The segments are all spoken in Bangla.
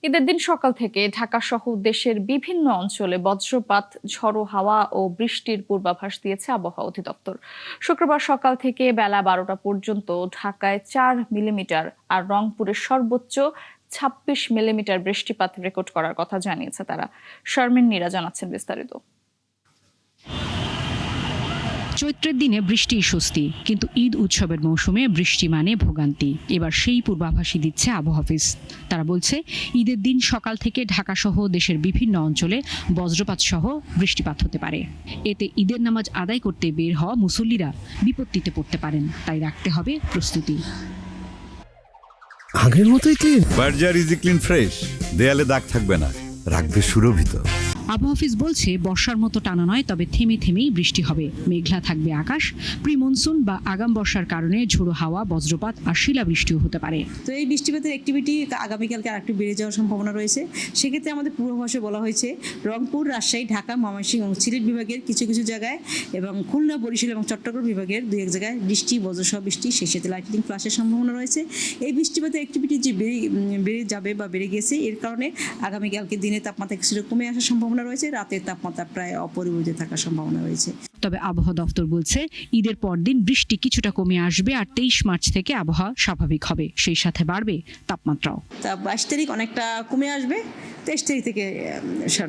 ঈদের দিন সকাল থেকে ঢাকা সহ দেশের বিভিন্ন অঞ্চলে বজ্রপাত, ঝড়ো হাওয়া ও বৃষ্টির পূর্বাভাস দিয়েছে আবহাওয়া অধিদপ্তর। শুক্রবার সকাল থেকে বেলা 12টা পর্যন্ত ঢাকায় 4 মিলিমিটার আর রংপুরের সর্বোচ্চ 26 মিলিমিটার বৃষ্টিপাত রেকর্ড করার কথা জানিয়েছে তারা। শারমিন নীরা জানাচ্ছেন বিস্তারিত। চৈত্রের দিনে বৃষ্টি স্বস্তি, কিন্তু ঈদ উৎসবের মৌসুমে বৃষ্টি মানে ভোগান্তি। এবার সেই পূর্বাভাসই দিচ্ছে আবহাওয়া অফিস। তারা বলছে, ঈদের দিন সকাল থেকে ঢাকা সহ দেশের বিভিন্ন অঞ্চলে বজ্রপাত সহ বৃষ্টিপাত হতে পারে। এতে ঈদের নামাজ আদায় করতে বের হওয়া মুসল্লিরা বিপত্তিতে পড়তে পারেন, তাই রাখতে হবে প্রস্তুতি। আগের মতোই clean. Berger easy clean fresh, দেয়ালে দাগ থাকবে না, রাখবে সুরভিত। আবহাওয়া অফিস বলছে, বর্ষার মতো টানা নয়, তবে থেমে থেমেই বৃষ্টি হবে। মেঘলা থাকবে আকাশ। প্রি মনসুন বা আগাম বর্ষার কারণে ঝোড়ো হাওয়া, বজ্রপাত আর শিলাবৃষ্টিও হতে পারে। তো এই বৃষ্টিপাতের অ্যাক্টিভিটি আগামীকালকে আরেকটু বেড়ে যাওয়ার সম্ভাবনা রয়েছে। সেক্ষেত্রে আমাদের পূর্বাভাসে বলা হয়েছে রংপুর, রাজশাহী, ঢাকা, ময়মনসিংহ এবং সিলেট বিভাগের কিছু কিছু জায়গায় এবং খুলনা, বরিশাল এবং চট্টগ্রাম বিভাগের 2-1 জায়গায় বৃষ্টি, বজ্রসহ বৃষ্টি, সেই সাথে লাইটনিং ফ্লাশের সম্ভাবনা রয়েছে। এই বৃষ্টিপাতের অ্যাক্টিভিটি যে বেড়ে যাবে বা বেড়ে গেছে, এর কারণে আগামীকালকে দিনে তাপমাত্রা কিছুটা কমে আসার সম্ভাবনা রয়েছে, রাতের তাপমাত্রা প্রায় অপরিবর্তিত থাকার সম্ভাবনা রয়েছে। তবে আবহাওয়া দপ্তর বলছে, ঈদের পরদিন বৃষ্টি কিছুটা কমে আসবে আর 23 মার্চ থেকে আবহাওয়া স্বাভাবিক হবে, সেই সাথে বাড়বে তাপমাত্রাও। তা 22 তারিখ অনেকটা কমে আসবে, 23 তারিখ থেকে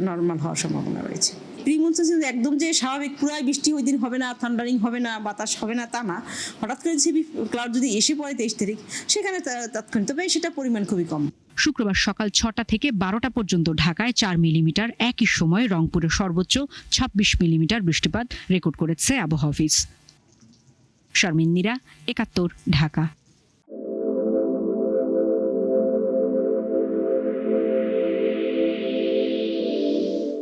নর্মাল হওয়ার সম্ভাবনা রয়েছে। প্রি মনসুন একদম যে স্বাভাবিক পুরাই বৃষ্টি ওই দিন হবে না, থান্ডারিং হবে না, বাতাস হবে না, তা না। হঠাৎ করে যে ক্লাউড যদি এসে পড়ে 23 তারিখ, সেখানে তাৎক্ষণিক, তবে সেটা পরিমাণ খুবই কম। শুক্রবার সকাল 6টা থেকে 12টা পর্যন্ত ঢাকায় 4 মিলিমিটার, একই সময় রংপুরের সর্বোচ্চ 26 মিলিমিটার বৃষ্টিপাত রেকর্ড করেছে আবহাওয়া অফিস। শারমিন নীরা, 71, ঢাকা।